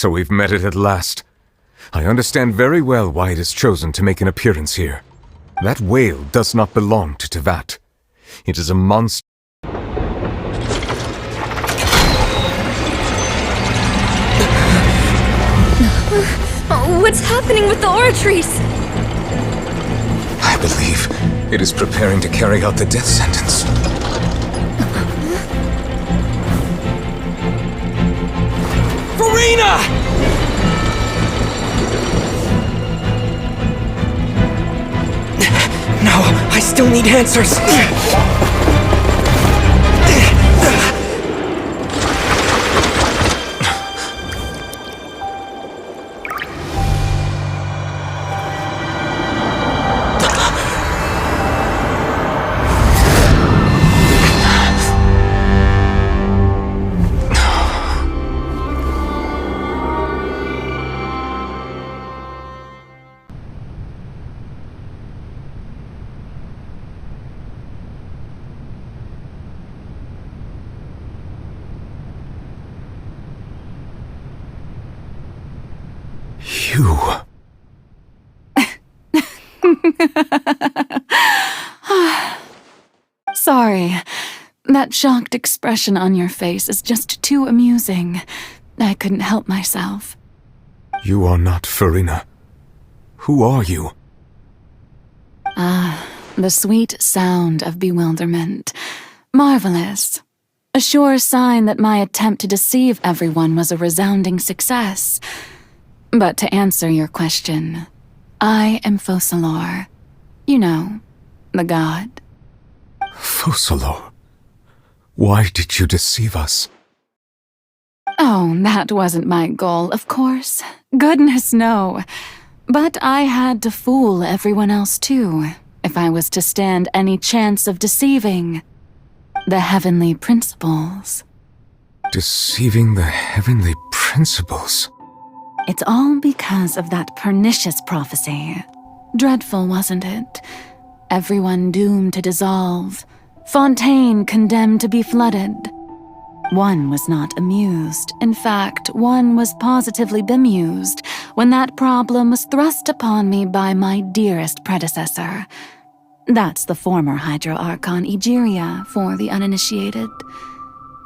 So we've met it at last. I understand very well why it has chosen to make an appearance here. That whale does not belong to Tevat. It is a monster. What's happening with the oratories? I believe it is preparing to carry out the death sentence. Furina! No, I still need answers. You... Sorry. That shocked expression on your face is just too amusing. I couldn't help myself. You are not Furina. Who are you? The sweet sound of bewilderment. Marvelous. A sure sign that my attempt to deceive everyone was a resounding success. But to answer your question, I am Focalor. You know, the god. Focalor? Why did you deceive us? Oh, that wasn't my goal, of course. Goodness, no. But I had to fool everyone else too, if I was to stand any chance of deceiving the heavenly principles. Deceiving the heavenly principles? It's all because of that pernicious prophecy. Dreadful, wasn't it? Everyone doomed to dissolve. Fontaine condemned to be flooded. One was not amused. In fact, one was positively bemused when that problem was thrust upon me by my dearest predecessor. That's the former Hydro Archon Egeria for the uninitiated.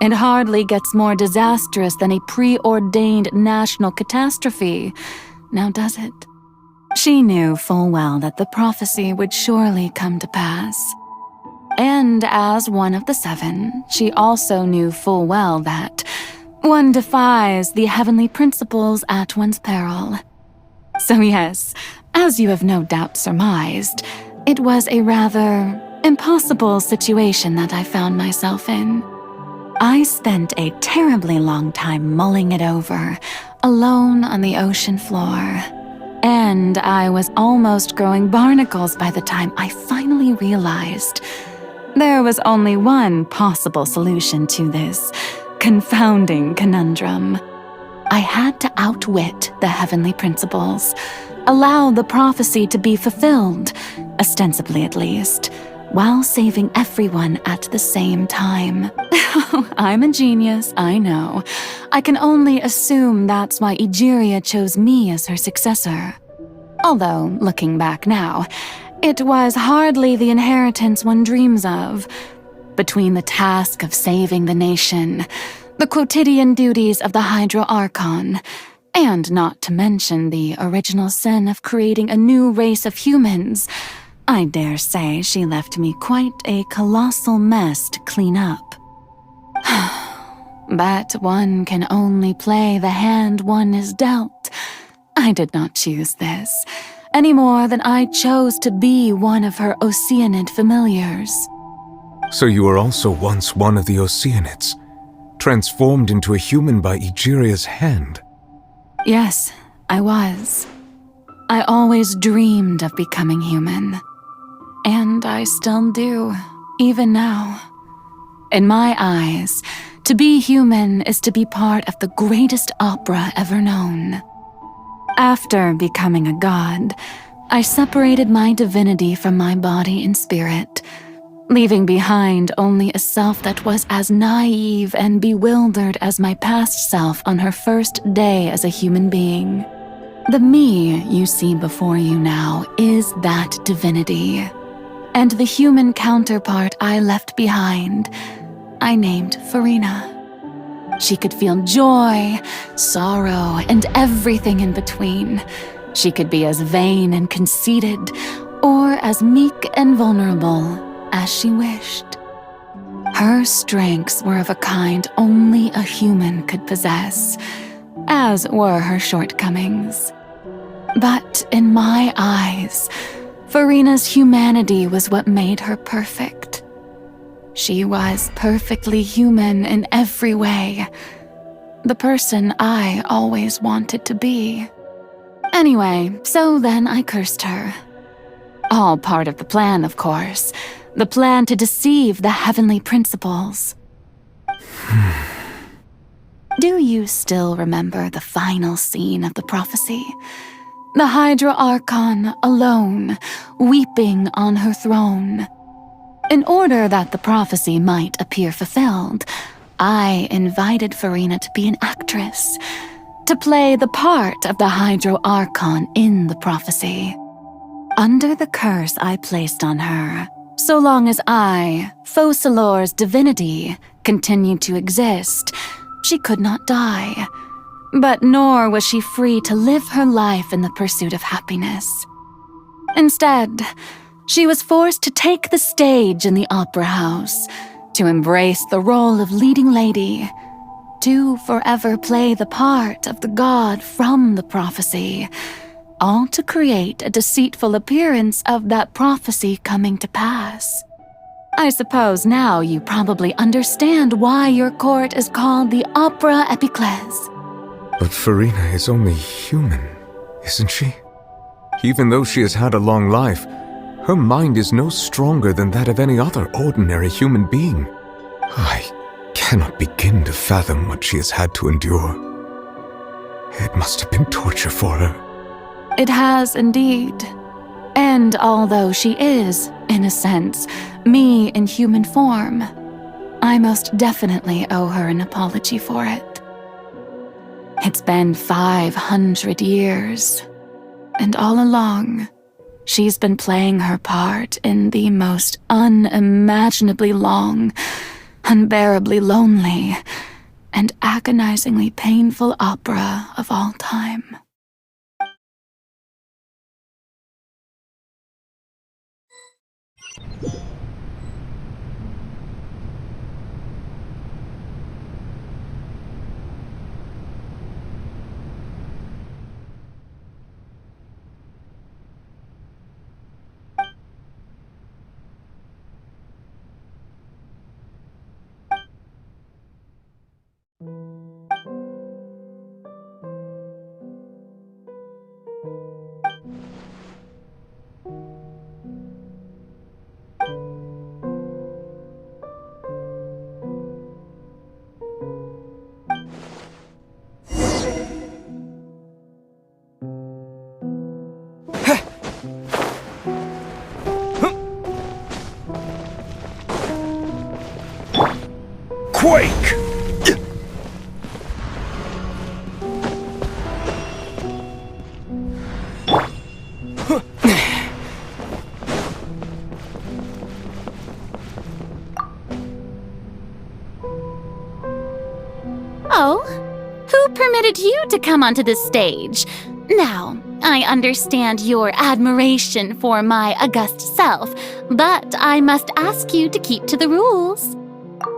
It hardly gets more disastrous than a preordained national catastrophe, now does it? She knew full well that the prophecy would surely come to pass. And as one of the seven, she also knew full well that one defies the heavenly principles at one's peril. So yes, as you have no doubt surmised, it was a rather impossible situation that I found myself in. I spent a terribly long time mulling it over, alone on the ocean floor. And I was almost growing barnacles by the time I finally realized there was only one possible solution to this confounding conundrum. I had to outwit the heavenly principles, allow the prophecy to be fulfilled, ostensibly at least, while saving everyone at the same time. I'm a genius, I know. I can only assume that's why Egeria chose me as her successor. Although, looking back now, it was hardly the inheritance one dreams of. Between the task of saving the nation, the quotidian duties of the Hydro Archon, and not to mention the original sin of creating a new race of humans, I dare say she left me quite a colossal mess to clean up. But one can only play the hand one is dealt. I did not choose this, any more than I chose to be one of her Oceanid familiars. So you were also once one of the Oceanids, transformed into a human by Egeria's hand? Yes, I was. I always dreamed of becoming human. And I still do, even now. In my eyes, to be human is to be part of the greatest opera ever known. After becoming a god, I separated my divinity from my body and spirit, leaving behind only a self that was as naive and bewildered as my past self on her first day as a human being. The me you see before you now is that divinity, and the human counterpart I left behind, I named Furina. She could feel joy, sorrow, and everything in between. She could be as vain and conceited, or as meek and vulnerable as she wished. Her strengths were of a kind only a human could possess, as were her shortcomings. But in my eyes, Furina's humanity was what made her perfect. She was perfectly human in every way, the person I always wanted to be. Anyway, so then I cursed her. All part of the plan, of course. The plan to deceive the heavenly principles. Do you still remember the final scene of the prophecy? The Hydro Archon alone, weeping on her throne. In order that the prophecy might appear fulfilled, I invited Furina to be an actress, to play the part of the Hydro Archon in the prophecy. Under the curse I placed on her, so long as I, Focalor's divinity, continued to exist, she could not die. But nor was she free to live her life in the pursuit of happiness. Instead, she was forced to take the stage in the opera house, to embrace the role of leading lady, to forever play the part of the god from the prophecy, all to create a deceitful appearance of that prophecy coming to pass. I suppose now you probably understand why your court is called the Opera Epiclese. But Furina is only human, isn't she? Even though she has had a long life, her mind is no stronger than that of any other ordinary human being. I cannot begin to fathom what she has had to endure. It must have been torture for her. It has indeed. And although she is, in a sense, me in human form, I most definitely owe her an apology for it. It's been 500 years, and all along, she's been playing her part in the most unimaginably long, unbearably lonely, and agonizingly painful opera of all time. Quake! Oh? Who permitted you to come onto this stage? Now, I understand your admiration for my august self, but I must ask you to keep to the rules.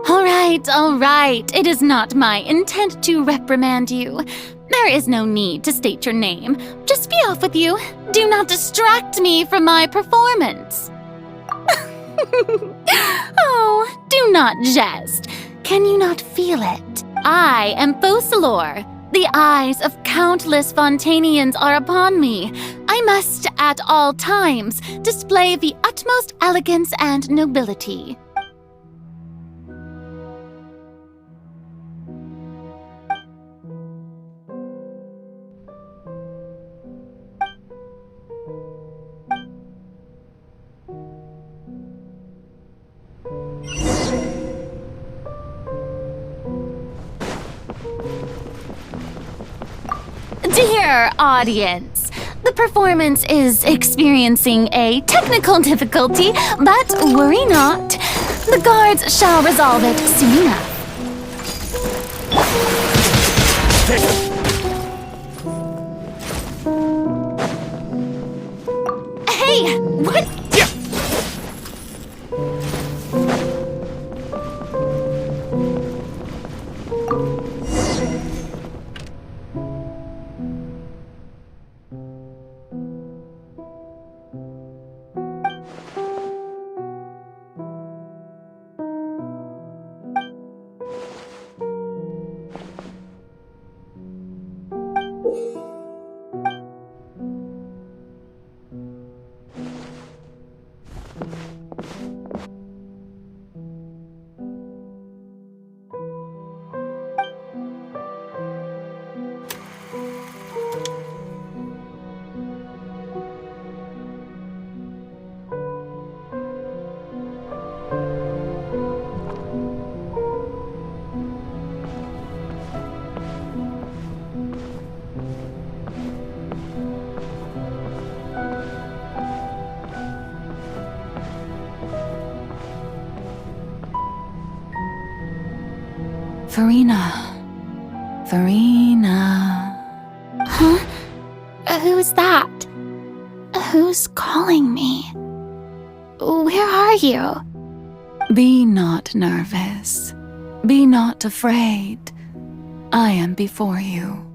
All right. It is not my intent to reprimand you. There is no need to state your name. Just be off with you. Do not distract me from my performance. Oh, do not jest. Can you not feel it? I am Focalor. The eyes of countless Fontanians are upon me. I must, at all times, display the utmost elegance and nobility. Dear audience, the performance is experiencing a technical difficulty, but worry not. The guards shall resolve it soon enough. Hey, what? Furina. Huh? Who's that? Who's calling me? Where are you? Be not nervous. Be not afraid. I am before you.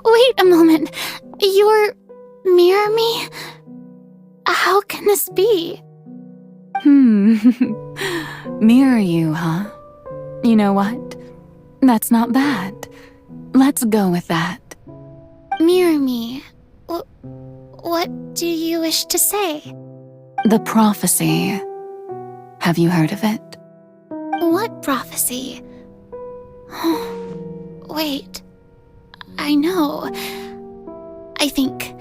Wait a moment. You're near me? How can this be? Mirror you, huh? You know what? That's not bad. Let's go with that. Mirror me? What do you wish to say? The prophecy. Have you heard of it? What prophecy? Wait. I know. I think.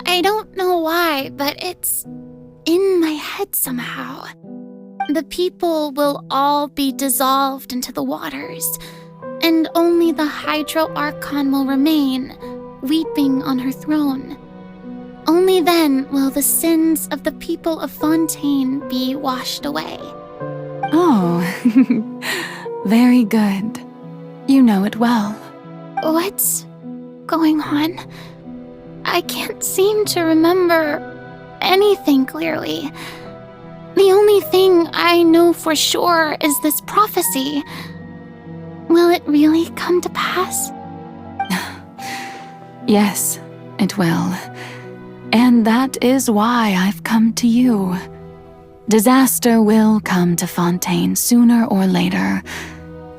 I don't know why, but it's in my head somehow. The people will all be dissolved into the waters, and only the Hydro Archon will remain, weeping on her throne. Only then will the sins of the people of Fontaine be washed away. Oh, very good. You know it well. What's going on? I can't seem to remember anything clearly. The only thing I know for sure is this prophecy. Will it really come to pass? Yes, it will. And that is why I've come to you. Disaster will come to Fontaine sooner or later.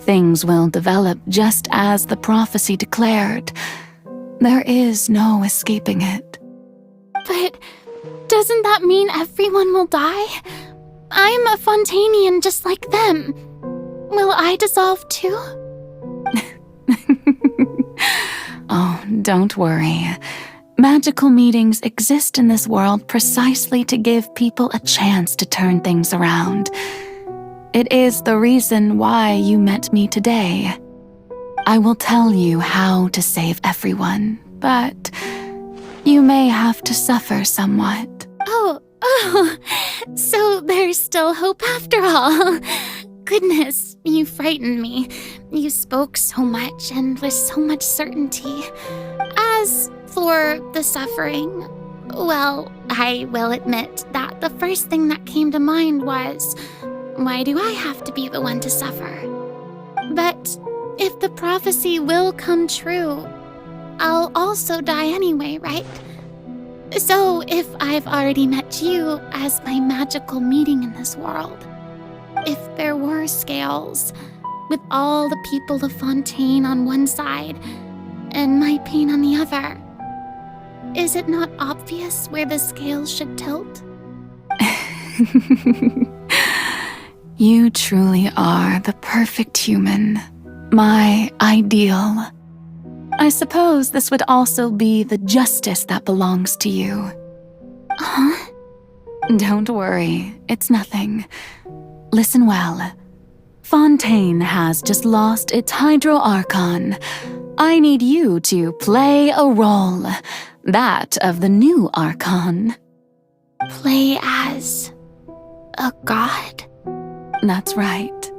Things will develop just as the prophecy declared. There is no escaping it. But doesn't that mean everyone will die? I'm a Fontainian just like them. Will I dissolve too? Oh, don't worry. Magical meetings exist in this world precisely to give people a chance to turn things around. It is the reason why you met me today. I will tell you how to save everyone, but you may have to suffer somewhat. Oh, so there's still hope after all. Goodness, you frightened me. You spoke so much and with so much certainty. As for the suffering, well, I will admit that the first thing that came to mind was, why do I have to be the one to suffer? But if the prophecy will come true, I'll also die anyway, right? So if I've already met you as my magical meeting in this world, if there were scales, with all the people of Fontaine on one side and my pain on the other, is it not obvious where the scales should tilt? You truly are the perfect human, my ideal. I suppose this would also be the justice that belongs to you. Huh? Don't worry, it's nothing. Listen well. Fontaine has just lost its Hydro Archon. I need you to play a role, that of the new Archon. Play as a god? That's right.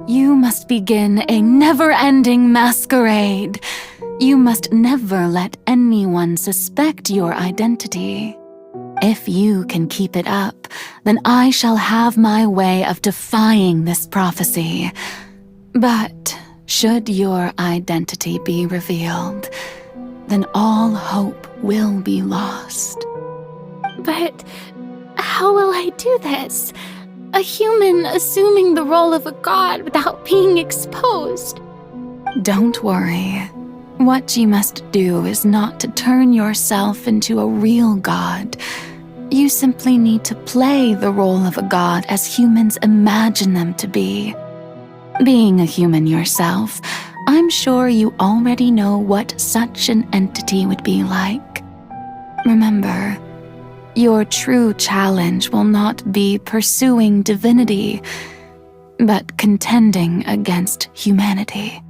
You must begin a never-ending masquerade. You must never let anyone suspect your identity. If you can keep it up, then I shall have my way of defying this prophecy. But should your identity be revealed, then all hope will be lost. But how will I do this? A human assuming the role of a god without being exposed. Don't worry. What you must do is not to turn yourself into a real god. You simply need to play the role of a god as humans imagine them to be. Being a human yourself, I'm sure you already know what such an entity would be like. Remember, your true challenge will not be pursuing divinity, but contending against humanity.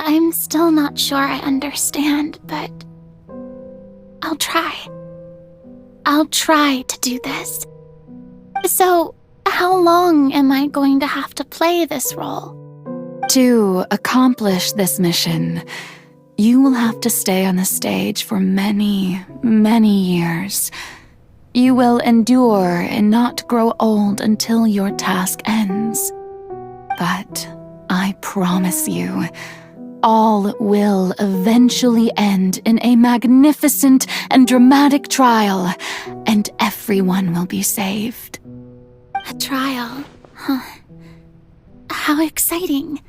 I'm still not sure I understand, but I'll try. I'll try to do this. So, how long am I going to have to play this role? To accomplish this mission, you will have to stay on the stage for many, many years. You will endure and not grow old until your task ends. But I promise you, all will eventually end in a magnificent and dramatic trial, and everyone will be saved. A trial, huh? How exciting.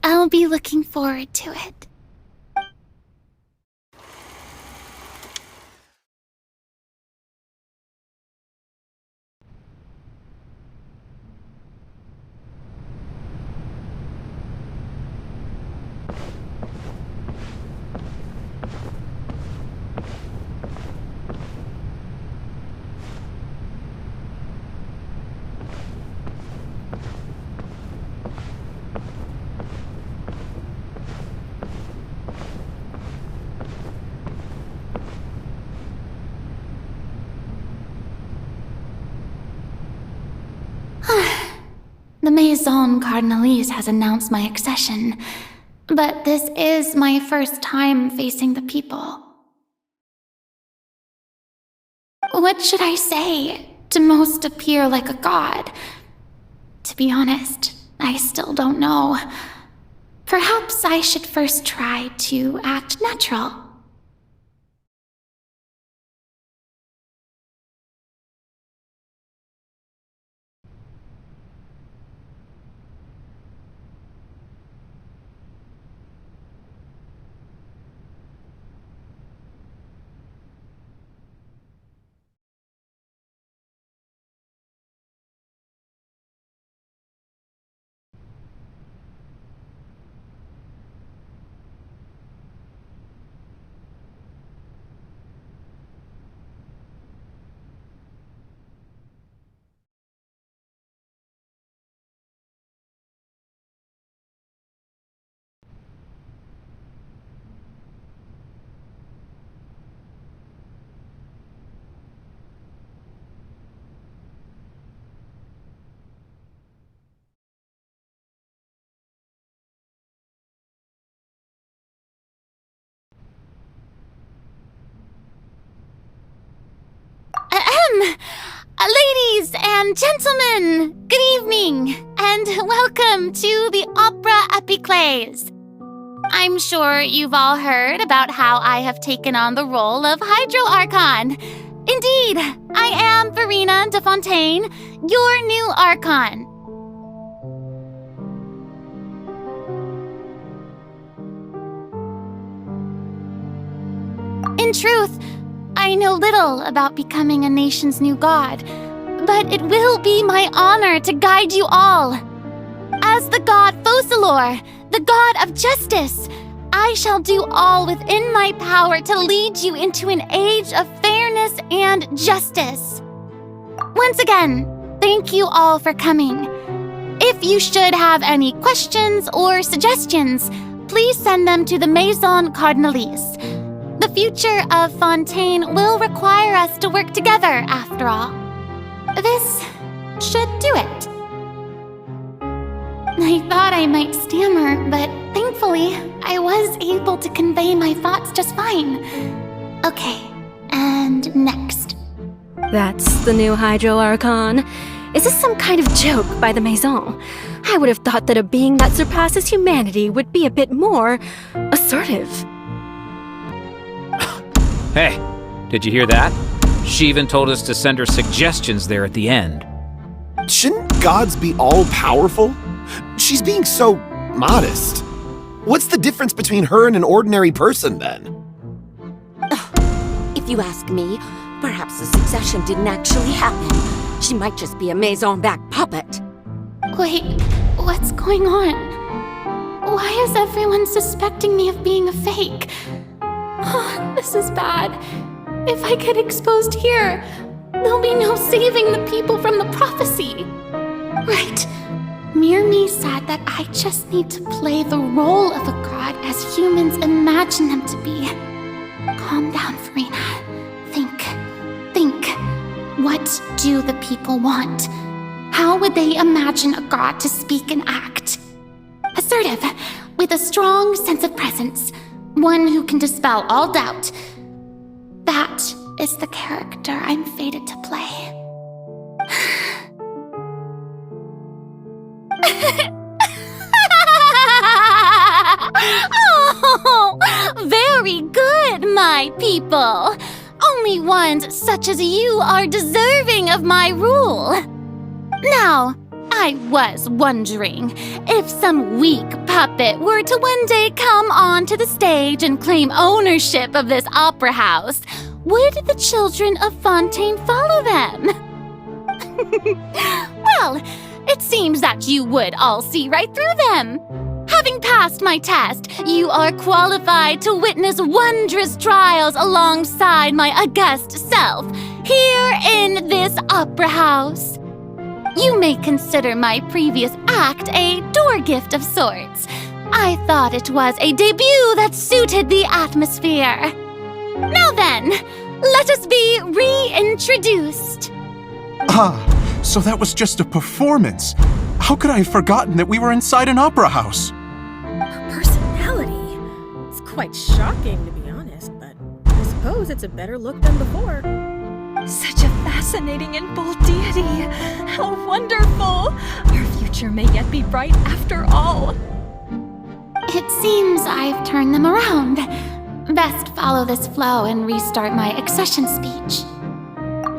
I'll be looking forward to it. The Maison Cardinalise has announced my accession, but this is my first time facing the people. What should I say to most appear like a god? To be honest, I still don't know. Perhaps I should first try to act natural. Ladies and gentlemen, good evening, and welcome to the Opera Epiclese. I'm sure you've all heard about how I have taken on the role of Hydro Archon. Indeed, I am Furina de Fontaine, your new Archon. In truth, I know little about becoming a nation's new god, but it will be my honor to guide you all. As the god Focalor, the god of justice, I shall do all within my power to lead you into an age of fairness and justice. Once again, thank you all for coming. If you should have any questions or suggestions, please send them to the Maison Cardinalise. The future of Fontaine will require us to work together, after all. This should do it. I thought I might stammer, but thankfully, I was able to convey my thoughts just fine. Okay, and next. That's the new Hydro Archon. Is this some kind of joke by the Maison? I would have thought that a being that surpasses humanity would be a bit more assertive. Hey, did you hear that? She even told us to send her suggestions there at the end. Shouldn't gods be all-powerful? She's being so modest. What's the difference between her and an ordinary person, then? If you ask me, perhaps the succession didn't actually happen. She might just be a Maison-back puppet. Wait, what's going on? Why is everyone suspecting me of being a fake? Oh, this is bad. If I get exposed here, there'll be no saving the people from the prophecy. Right. Mirmi said that I just need to play the role of a god as humans imagine them to be. Calm down, Furina. Think. What do the people want? How would they imagine a god to speak and act? Assertive, with a strong sense of presence. One who can dispel all doubt. That is the character I'm fated to play. Oh, very good, my people. Only ones such as you are deserving of my rule. Now, I was wondering if some weak puppet were to one day come onto the stage and claim ownership of this opera house, would the children of Fontaine follow them? Well, it seems that you would all see right through them. Having passed my test, you are qualified to witness wondrous trials alongside my august self, here in this opera house. You may consider my previous act a door gift of sorts. I thought it was a debut that suited the atmosphere. Now then, let us be reintroduced. Ah, so that was just a performance. How could I have forgotten that we were inside an opera house? Her personality. It's quite shocking, to be honest, but I suppose it's a better look than before. Such a fascinating and bold deity. How wonderful! Our future may yet be bright after all. It seems I've turned them around. Best follow this flow and restart my accession speech.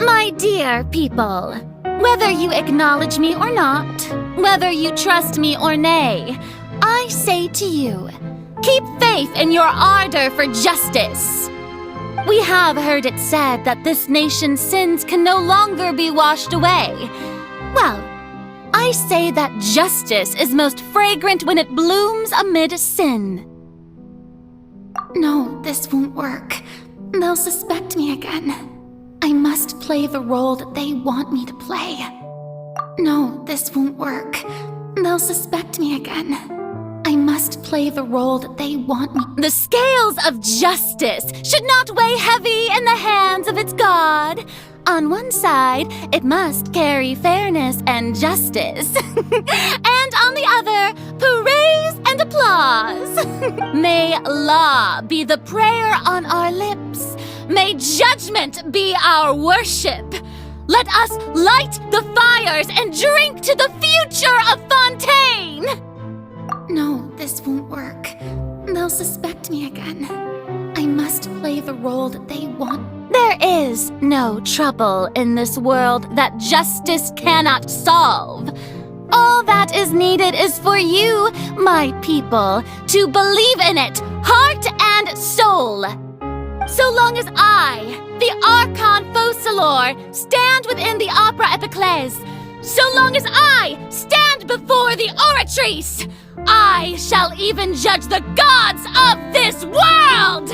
My dear people, whether you acknowledge me or not, whether you trust me or nay, I say to you, keep faith in your ardor for justice. We have heard it said that this nation's sins can no longer be washed away. Well, I say that justice is most fragrant when it blooms amid sin. No, this won't work. They'll suspect me again. I must play the role that they want me to play. No, this won't work. They'll suspect me again. I must play the role that they want me. The scales of justice should not weigh heavy in the hands of its god. On one side, it must carry fairness and justice. And on the other, praise and applause. May law be the prayer on our lips. May judgment be our worship. Let us light the fires and drink to the future of Fontaine. No, this won't work. They'll suspect me again. I must play the role that they want. There is no trouble in this world that justice cannot solve. All that is needed is for you, my people, to believe in it, heart and soul. So long as I, the Archon Focalor, stand within the Opera Epiclese, so long as I stand before the Oratrice, I shall even judge the gods of this world!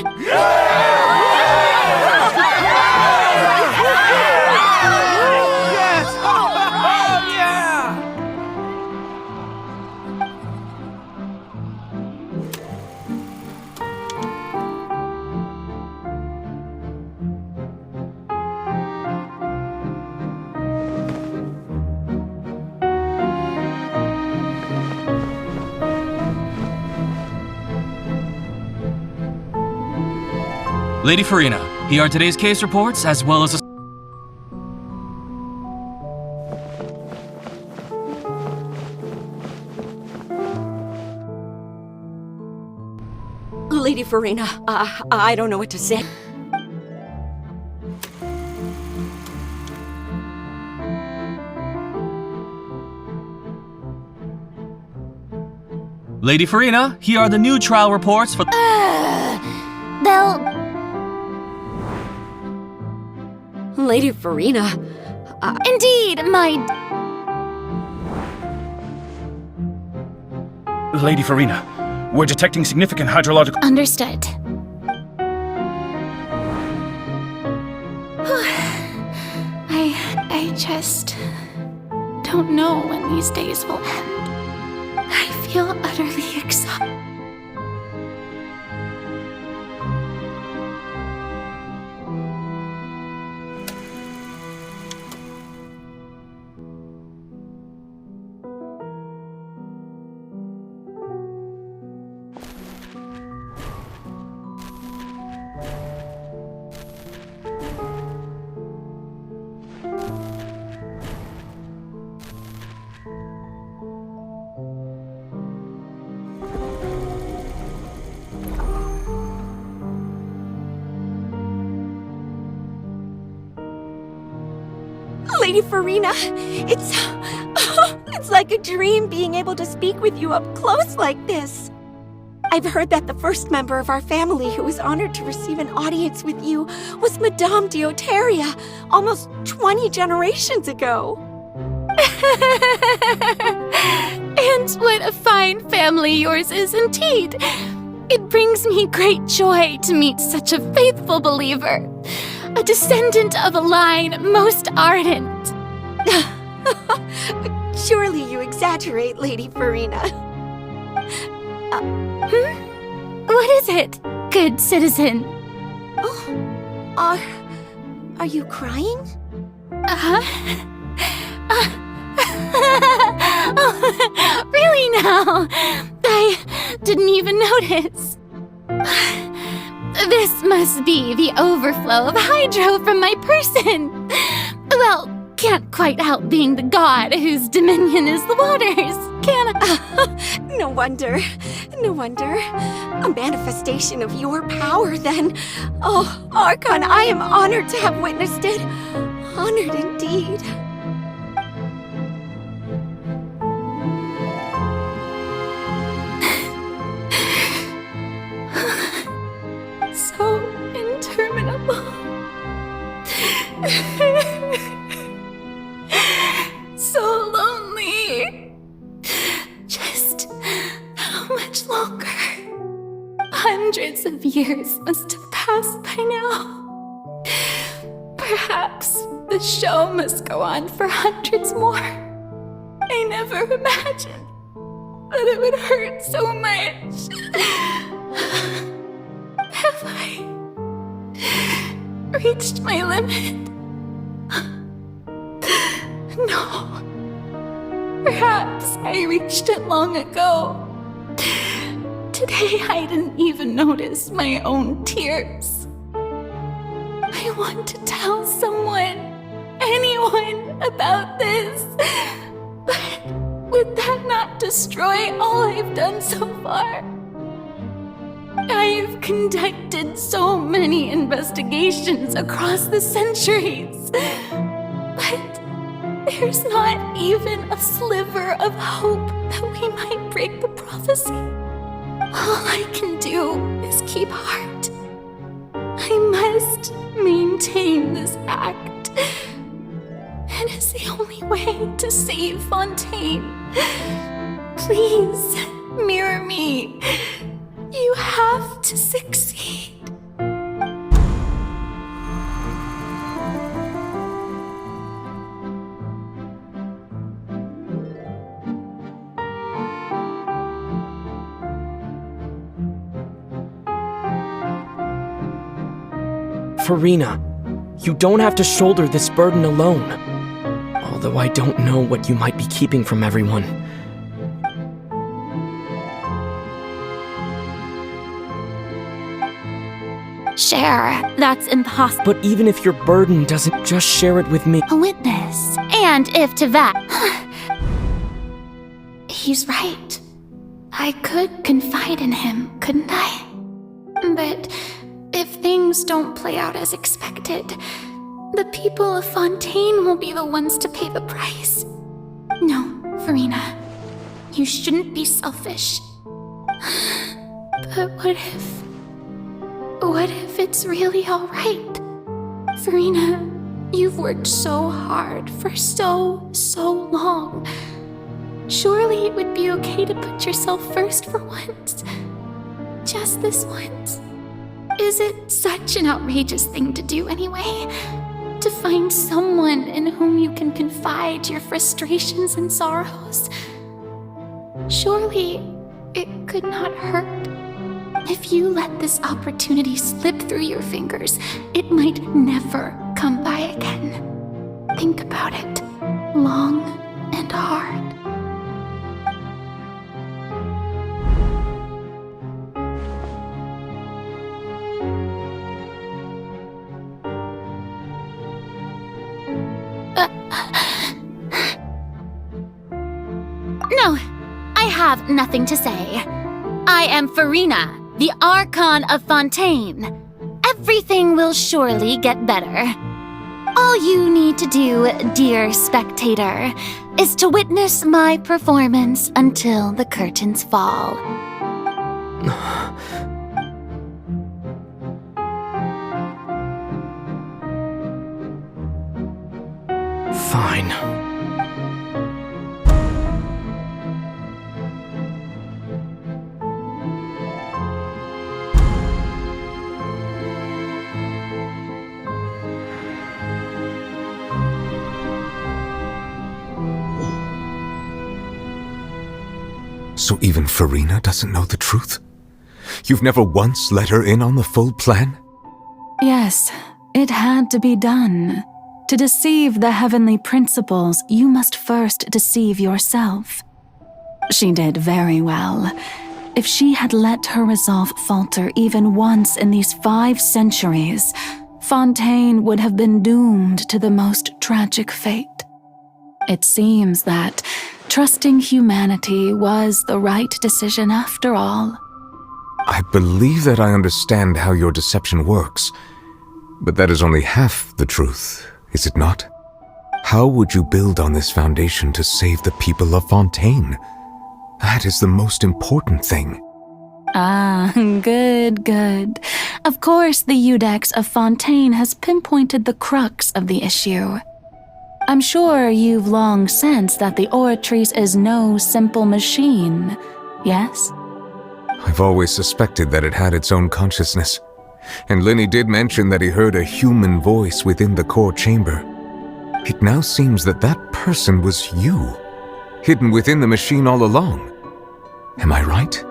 Yes! Oh, yeah! Lady Furina, here are today's case reports as well as a... Lady Furina, I don't know what to say. Lady Furina, here are the new trial reports for... Lady Furina, Indeed, my... Lady Furina, we're detecting significant hydrological... Understood. I just don't know when these days will end. I feel utterly exhausted. Lady Furina, it's like a dream being able to speak with you up close like this. I've heard that the first member of our family who was honored to receive an audience with you was Madame Deoteria, almost 20 generations ago. And what a fine family yours is indeed. It brings me great joy to meet such a faithful believer, a descendant of a line most ardent. Surely you exaggerate, Lady Furina. What is it, good citizen? Oh, are you crying? Really now? I didn't even notice. This must be the overflow of hydro from my person. Well, can't quite help being the god whose dominion is the waters, can I? No wonder. No wonder. A manifestation of your power, then. Oh, Archon, I am honored to have witnessed it. Honored indeed. So interminable. So lonely. Just how much longer? Hundreds of years must have passed by now. Perhaps the show must go on for hundreds more. I never imagined that it would hurt so much. Have I reached my limit? No. Perhaps I reached it long ago. Today I didn't even notice my own tears. I want to tell someone, anyone, about this. But would that not destroy all I've done so far? I've conducted so many investigations across the centuries, but there's not even a sliver of hope that we might break the prophecy. All I can do is keep heart. I must maintain this act. It is the only way to save Fontaine. Please, mirror me. You have to succeed. Furina, you don't have to shoulder this burden alone. Although I don't know what you might be keeping from everyone. Share. That's impossible. But even if your burden doesn't, just share it with me. A witness. And if to that... He's right. I could confide in him, couldn't I? But if things don't play out as expected, the people of Fontaine will be the ones to pay the price. No, Furina, you shouldn't be selfish. But what if it's really all right? Furina, you've worked so hard for so long. Surely it would be okay to put yourself first for once. Just this once. Is it such an outrageous thing to do anyway? To find someone in whom you can confide your frustrations and sorrows? Surely it could not hurt. If you let this opportunity slip through your fingers, it might never come by again. Think about it long and hard. No, I have nothing to say. I am Furina, the Archon of Fontaine. Everything will surely get better. All you need to do, dear spectator, is to witness my performance until the curtains fall. Fine. So even Furina doesn't know the truth? You've never once let her in on the full plan? Yes, it had to be done. To deceive the heavenly principles, you must first deceive yourself. She did very well. If she had let her resolve falter even once in these 5 centuries, Fontaine would have been doomed to the most tragic fate. It seems that trusting humanity was the right decision after all. I believe that I understand how your deception works, but that is only half the truth, is it not? How would you build on this foundation to save the people of Fontaine? That is the most important thing. Ah, good. Of course, the Iudex of Fontaine has pinpointed the crux of the issue. I'm sure you've long sensed that the Oratrice is no simple machine, yes? I've always suspected that it had its own consciousness, and Lenny did mention that he heard a human voice within the core chamber. It now seems that that person was you, hidden within the machine all along. Am I right?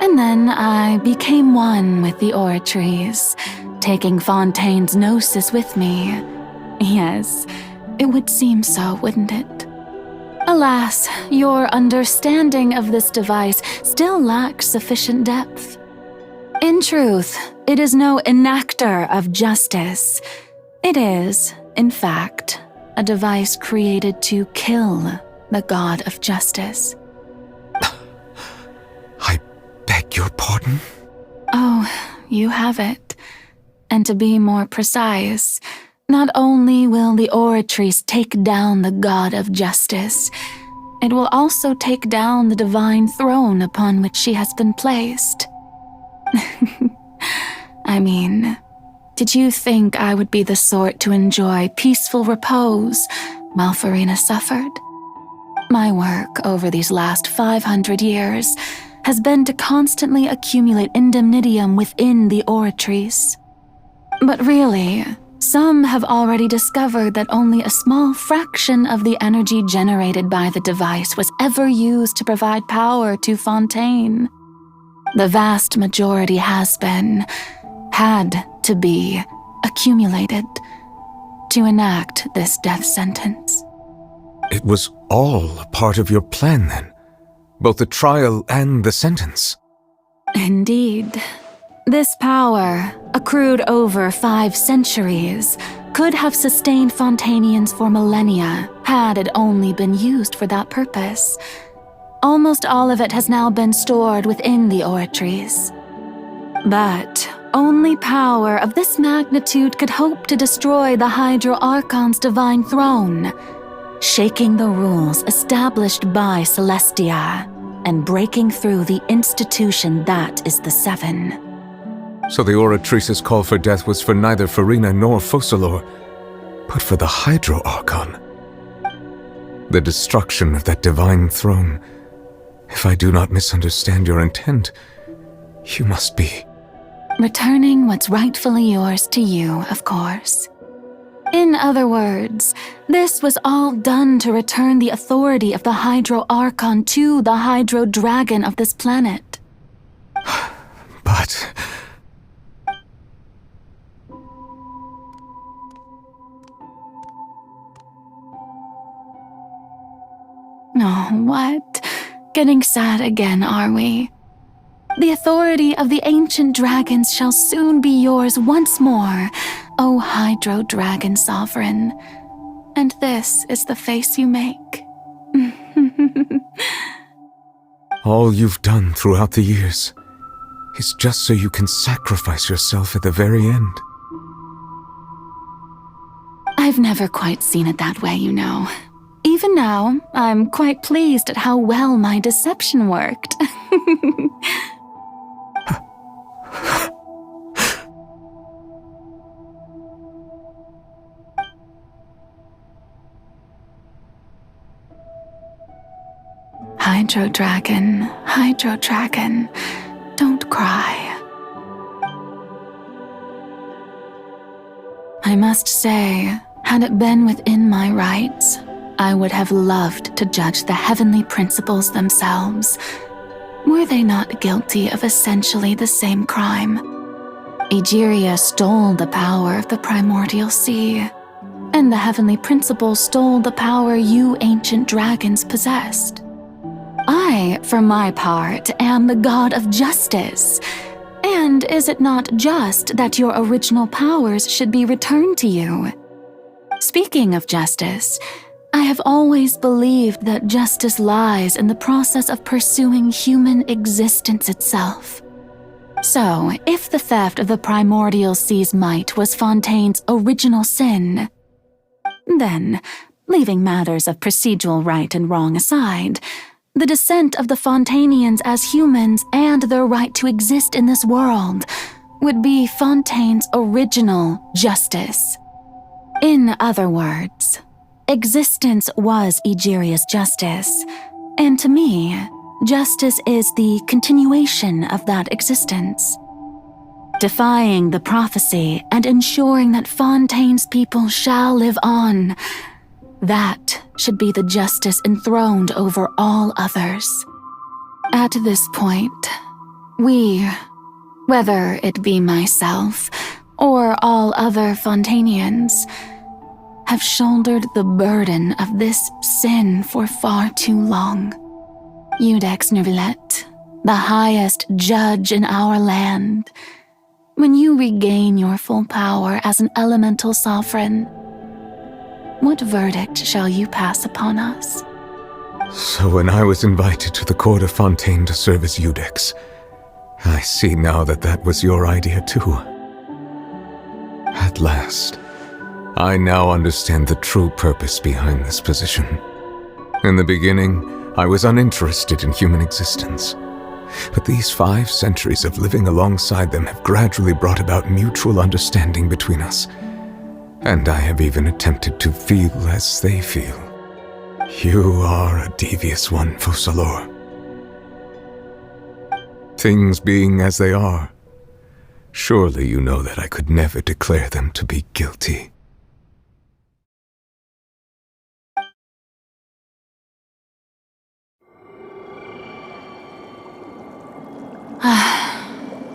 And then I became one with the Oratrice, taking Fontaine's gnosis with me. Yes, it would seem so, wouldn't it? Alas, your understanding of this device still lacks sufficient depth. In truth, it is no enactor of justice. It is, in fact, a device created to kill the god of justice. I beg your pardon? Oh, you have it. And to be more precise, not only will the Oratrice take down the god of justice, it will also take down the divine throne upon which she has been placed. I mean, did you think I would be the sort to enjoy peaceful repose while Furina suffered? My work over these last 500 years has been to constantly accumulate indemnitium within the Oratrice. But really, some have already discovered that only a small fraction of the energy generated by the device was ever used to provide power to Fontaine. The vast majority had to be, accumulated to enact this death sentence. It was all a part of your plan then? Both the trial and the sentence? Indeed. This power, accrued over 5 centuries, could have sustained Fontainians for millennia had it only been used for that purpose. Almost all of it has now been stored within the oratories. But only power of this magnitude could hope to destroy the Hydro Archon's divine throne, shaking the rules established by Celestia and breaking through the institution that is the Seven. So the Oratrice's call for death was for neither Furina nor Focalor, but for the Hydro Archon. The destruction of that divine throne. If I do not misunderstand your intent, you must be... Returning what's rightfully yours to you, of course. In other words, this was all done to return the authority of the Hydro Archon to the Hydro Dragon of this planet. But... Oh, what? Getting sad again, are we? The authority of the ancient dragons shall soon be yours once more, O Hydro Dragon Sovereign. And this is the face you make. all you've done throughout the years is just so you can sacrifice yourself at the very end. I've never quite seen it that way, you know. Even now, I'm quite pleased at how well my deception worked. Hydro Dragon, don't cry. I must say, had it been within my rights, I would have loved to judge the heavenly principles themselves. Were they not guilty of essentially the same crime? Egeria stole the power of the primordial sea, and the heavenly principles stole the power you ancient dragons possessed. I, for my part, am the god of justice. And is it not just that your original powers should be returned to you? Speaking of justice, I have always believed that justice lies in the process of pursuing human existence itself. So, if the theft of the primordial sea's might was Fontaine's original sin, then, leaving matters of procedural right and wrong aside, the descent of the Fontainians as humans and their right to exist in this world would be Fontaine's original justice. In other words, existence was Egeria's justice, and to me, justice is the continuation of that existence. Defying the prophecy and ensuring that Fontaine's people shall live on, that should be the justice enthroned over all others. At this point, we, whether it be myself or all other Fontainians, have shouldered the burden of this sin for far too long. Iudex Nervillet, the highest judge in our land, when you regain your full power as an elemental sovereign, what verdict shall you pass upon us? So when I was invited to the court of Fontaine to serve as Iudex, I see now that that was your idea too. At last, I now understand the true purpose behind this position. In the beginning, I was uninterested in human existence. But these 5 centuries of living alongside them have gradually brought about mutual understanding between us. And I have even attempted to feel as they feel. You are a devious one, Focalor. Things being as they are, surely you know that I could never declare them to be guilty.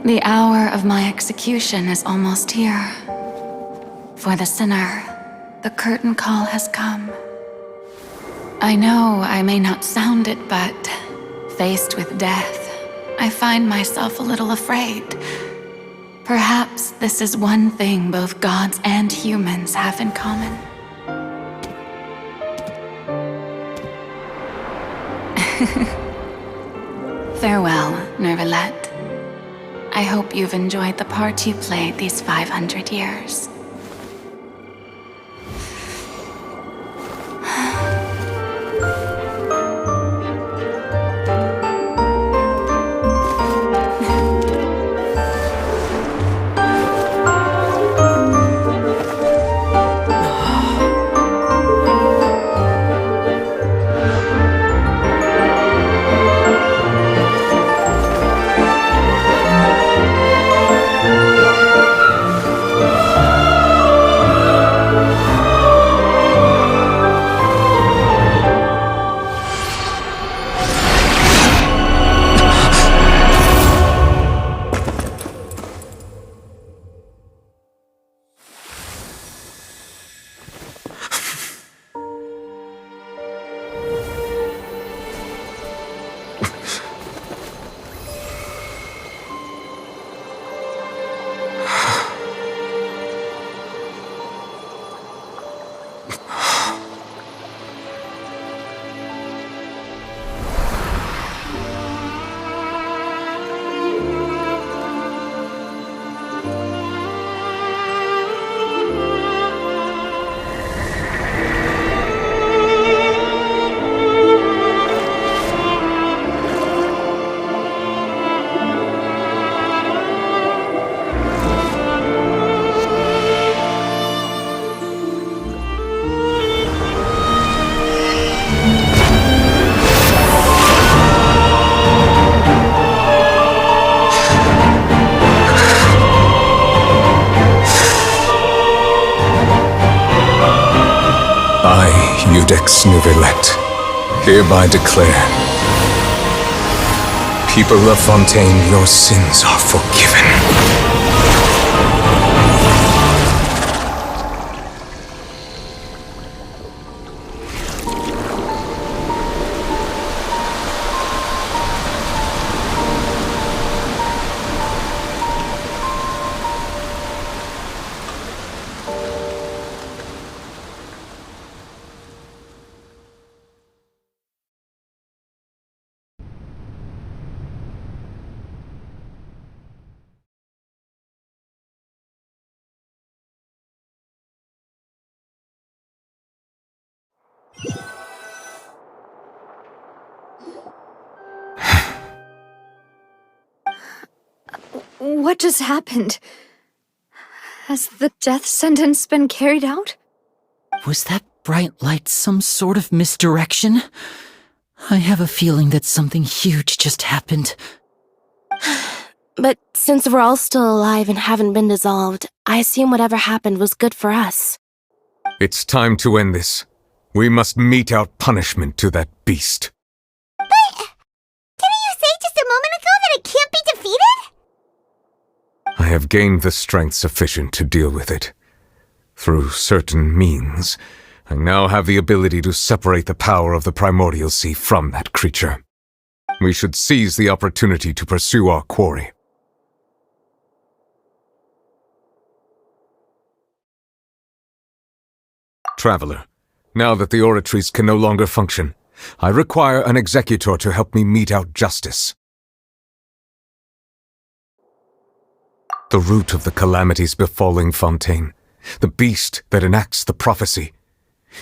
The hour of my execution is almost here. For the sinner, the curtain call has come. I know I may not sound it, but faced with death, I find myself a little afraid. Perhaps this is one thing both gods and humans have in common. Farewell, Nervalette. I hope you've enjoyed the part you played these 500 years. Ex Nervalette, hereby declare, people of Fontaine, your sins are forgiven. What just happened? Has the death sentence been carried out? Was that bright light some sort of misdirection? I have a feeling that something huge just happened. But since we're all still alive and haven't been dissolved, I assume whatever happened was good for us. It's time to end this. We must mete out punishment to that beast. But didn't you say just a moment ago that it can't be defeated? I have gained the strength sufficient to deal with it. Through certain means, I now have the ability to separate the power of the primordial sea from that creature. We should seize the opportunity to pursue our quarry. Traveler, now that the oratories can no longer function, I require an executor to help me mete out justice. The root of the calamities befalling Fontaine, the beast that enacts the prophecy.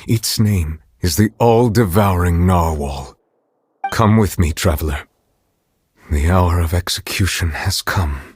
Its name is the all-devouring narwhal. Come with me, traveler. The hour of execution has come.